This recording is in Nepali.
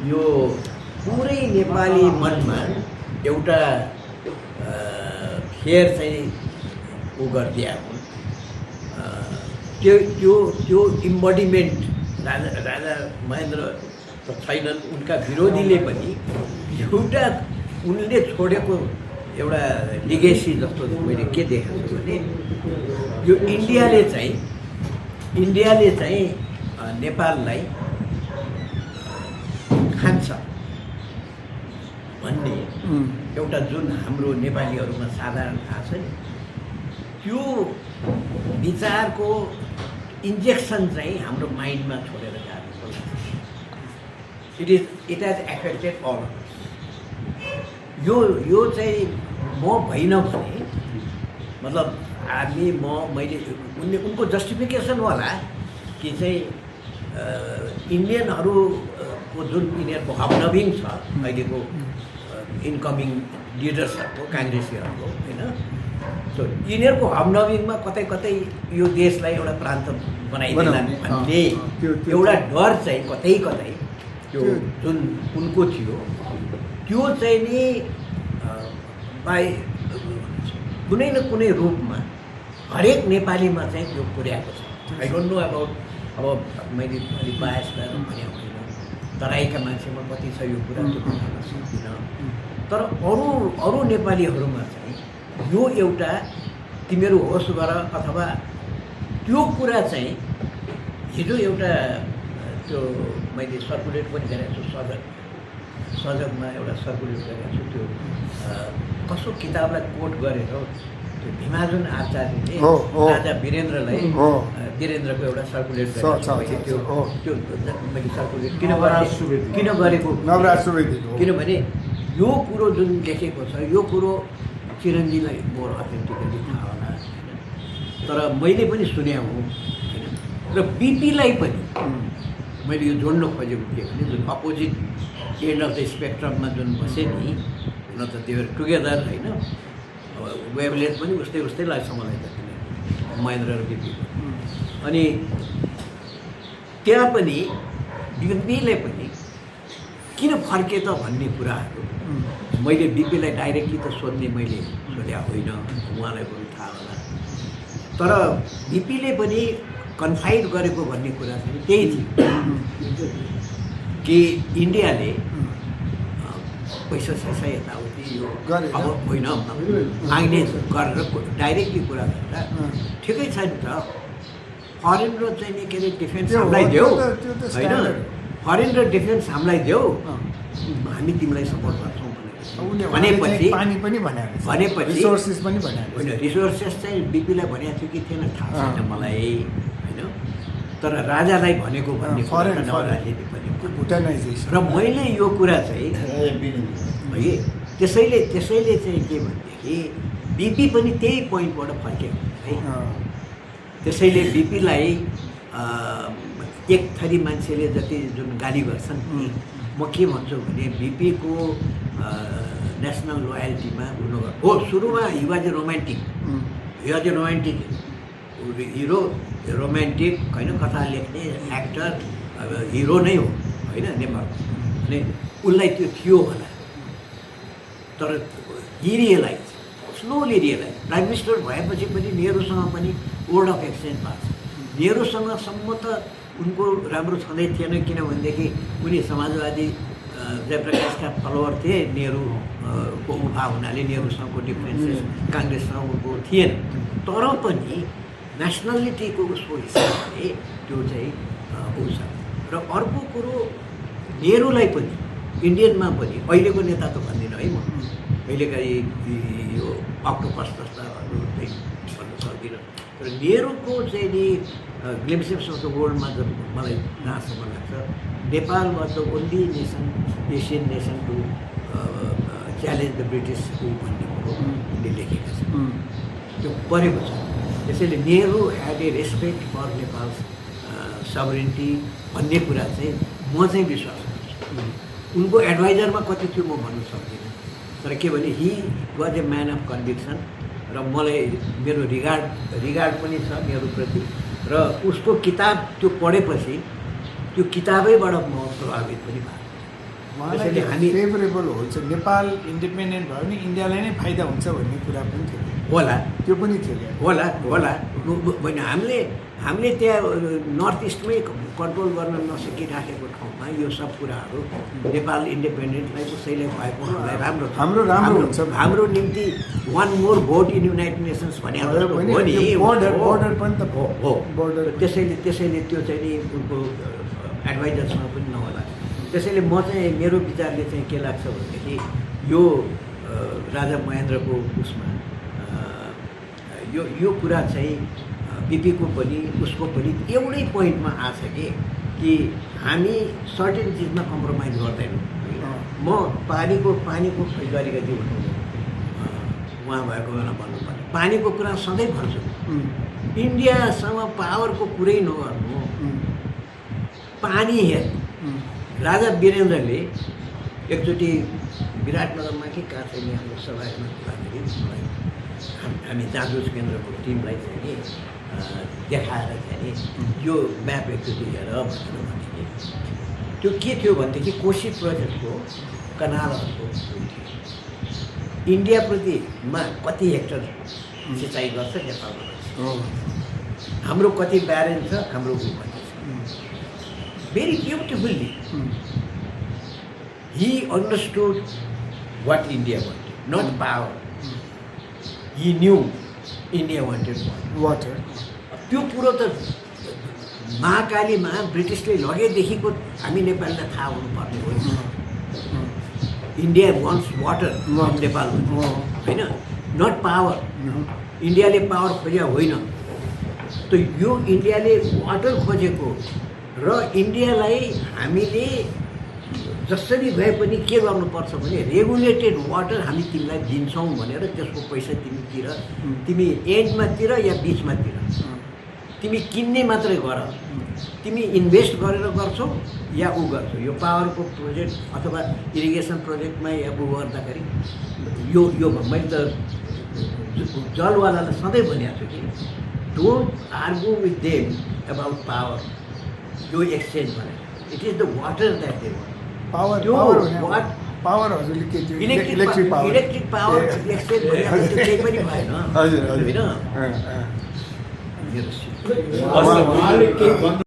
यो पुरै नेपाली मनमा एउटा खेर चाहिँ ऊ गरिदिएको त्यो इम्बडिमेन्ट राजा महेन्द्र त छैनन्, उनका विरोधीले पनि एउटा उनले छोडेको एउटा लिगेसी जस्तो मैले के देखेको छु भने यो इन्डियाले चाहिँ नेपाललाई खान्छ भन्ने एउटा जुन हाम्रो नेपालीहरूमा साधारण थाहा छ नि, त्यो विचारको इन्जेक्सन चाहिँ हाम्रो माइन्डमा छोडेर जाएको इट हेज एफेक्टेड अल। यो चाहिँ म भइन भने मतलब आर्मी मैले उनको जस्टिफिकेसन होला कि चाहिँ इन्डियनहरूको जुन यिनीहरूको हबनबिङ छ अहिलेको इन्कमिङ लिडर्सहरूको काङ्ग्रेसीहरूको होइन, सो यिनीहरूको हबनबिङमा कतै कतै यो देशलाई एउटा प्रान्त बनाइदिला भन्ने एउटा डर चाहिँ कतै कतै त्यो जुन उनको थियो त्यो चाहिँ नि कुनै न कुनै रूपमा हरेक नेपालीमा चाहिँ त्यो पुर्याएको छ। आई डोन्ट नो अबाउट अब मैले अलिक बायस भएर भने होइन, तराईका मान्छेमा कति छ यो कुरा त्यो भन्न सक्दिनँ, तर अरू नेपालीहरूमा चाहिँ यो एउटा तिमीहरू होस् गर अथवा त्यो कुरा चाहिँ हिजो एउटा त्यो मैले सर्कुलेट पनि गरेको छु सजगमा एउटा सर्कुलेट गरेको छु, त्यो कसो किताबलाई कोट गरेर त्यो भीमार्जुन आचार्यले राजा वीरेन्द्रको एउटा सर्कुलेट गरेको त्यो मैले सर्कुलेट किन गरेको किनभने यो कुरो जुन लेखेको छ यो कुरो चिरञ्जीवलाई मोर अथेन्टिकली थाहा होला होइन, तर मैले पनि सुने हो होइन, र बिपीलाई पनि मैले यो जोड्न खोजेको के भने जुन अपोजिट एन्ड अफ द स्पेक्ट्रममा जुन बसे नि, न त त्यो टुगेदर होइन, वेभलेन्थ पनि उस्तै लाग्छ मलाई त महेन्द्र र बिपी। अनि त्यहाँ पनि बिपीले पनि किन फर्के त भन्ने कुराहरू मैले बिपीलाई डाइरेक्टली त सोध्ने मैले सोधेको होइन, उहाँलाई पनि थाहा होला, तर बिपीले पनि कन्फाइड गरेको भन्ने कुरा चाहिँ त्यही थियो कि इन्डियाले पैसा सैसा यताउति यो अब होइन माग्ने गरेर डाइरेक्टली कुरा गर्दा ठिकै छ नि त, फरेन र चाहिँ नि के अरे डिफेन्स हामीलाई देऊ होइन, फरेन र डिफेन्स हामीलाई देऊ, हामी तिमीलाई सपोर्ट गर्छौँ भनेपछि होइन, रिसोर्सेस चाहिँ बिपीलाई भनेको थियो कि थिएन थाहा छैन मलाई होइन, तर राजालाई भनेको भन्ने र मैले यो कुरा चाहिँ है त्यसैले चाहिँ के भनेदेखि बिपी पनि त्यही पोइन्टबाट फर्केको है, त्यसैले बिपीलाई एक थरी मान्छेले जति जुन गाली गर्छन् नि, म के भन्छु भने बिपीको नेसनल लोयल्टीमा हुनु हो सुरुमा he was a romantic hero romantic होइन, कथा लेख्ने एक्टर हिरो नै हो होइन नेपालमा, अनि उसलाई त्यो थियो होला, तर स्लोली रियलाइज प्राइम मिनिस्टर भएपछि पनि नेहरूसँग पनि वर्ड अफ एक्सचेन्ज भएको छ। नेहरूसँगसम्म त उनको राम्रो छँदै थिएन, किनभनेदेखि उनी समाजवादी जयप्रकाशका फलोवर थिए, नेहरूको उभा हुनाले नेहरूसँगको डिफ्रेन्सेस काङ्ग्रेससँग उनको थिएन, तर पनि नेसनलिटीको उसको हिसाबले त्यो चाहिँ हुन्छ। र अर्को कुरो नेहरूलाई पनि इन्डियनमा पनि अहिलेको नेता त भन्दिनँ है म, अहिलेका यो अक्टोपस जस्ताहरू चाहिँ भन्न सक्दिनँ, र नेहरूको चाहिँ नि ग्लिम्सेस अफ द वर्ल्डमा जब मलाई जहाँसम्म लाग्छ Nepal was the only nation Asian nation to challenge the British भन्ने कुरो उनले लेखेका छन्, त्यो परेको छ। त्यसैले Nehru had a respect for Nepal sovereignty भन्ने कुरा चाहिँ म चाहिँ विश्वास गर्छु। उनको एडभाइजरमा कति थियो म भन्न सक्दिनँ, तर के भने he was a man of conviction, र मलाई मेरो रिगार्ड पनि छ नेहरूप्रति, र उसको किताब त्यो पढेपछि त्यो किताबैबाट म प्रभावित पनि भएको। त्यसैले हामी फेभरेबल हुन्छ नेपाल इन्डिपेन्डेन्ट भयो भने इन्डियालाई नै फाइदा हुन्छ भन्ने कुरा पनि थियो होला त्यो पनि थियो क्या होला होइन हामीले त्यहाँ नर्थ इस्टमै कन्ट्रोल गर्न नसकिराखेको ठाउँमा यो सब कुराहरू नेपाल इन्डिपेन्डेन्टलाई कसैले भएको हामीलाई राम्रो हाम्रो निम्ति one more vote in United nations भने बोर्डर पनि त हो बोर्डर त्यसैले त्यो चाहिँ नि उनको एडभाइजरसँग पनि नहोला त्यसैले म चाहिँ मेरो विचारले चाहिँ के लाग्छ भनेदेखि यो राजा महेन्द्रको उसमा यो कुरा चाहिँ बिपीको पनि उसको पनि एउटै पोइन्टमा आछ कि हामी सर्टेन चिजमा कम्प्रोमाइज गर्दैनौँ म पानीको अलिकति उहाँ भएको बेला भन्नुपर्ने पानीको कुरा सधैँ भन्छु इन्डियासँग पावरको कुरै नगर्नु पानी हेर्नु राजा वीरेन्द्रले एकचोटि विराटनगरमा कि कहाँ चाहिँ हाम्रो सभामा हुँदाखेरि हामी जाँचबुझ केन्द्रको टिमलाई चाहिँ नि देखाएर चाहिँ नि यो म्याप एकचोटि हेर भनेर भनेको त्यो के थियो भनेदेखि कोशी प्रोजेक्टको कनालहरूको इन्डियाप्रतिमा कति हेक्टर सिँचाइ गर्छ नेपालमा हाम्रो कति ब्यारेन्स छ हाम्रो कति छ very beautifully he understood what India wanted, not power. He knew India wanted water. त्यो कुरो त महाकालीमा ब्रिटिसले लगेदेखिको हामी नेपाललाई थाहा हुनुपर्ने हो इन्डिया वान्ट्स वाटर नेपाल होइन नट पावर इन्डियाले पावर खोजेको होइन त यो इन्डियाले वाटर खोजेको र इन्डियालाई हामीले जसरी भए पनि के गर्नुपर्छ भने रेगुलेटेड वाटर हामी तिमीलाई दिन्छौँ भनेर त्यसको पैसा तिमी एन्डमा तिर या बिचमा तिर तिमी किन्ने मात्रै गर तिमी इन्भेस्ट गरेर गर्छौ या ऊ गर्छौ यो पावरको प्रोजेक्ट अथवा इरिगेसन प्रोजेक्टमा या ऊ गर्दाखेरि यो मैले त जलवालालाई सधैँ भनेको छु कि don't argue with them about power यो एक्सचेन्ज भनेर it is the water that they power हजुरले के थियो इलेक्ट्रिक पावर एक्सचेन्ज भनेर केही पनि भएन होइन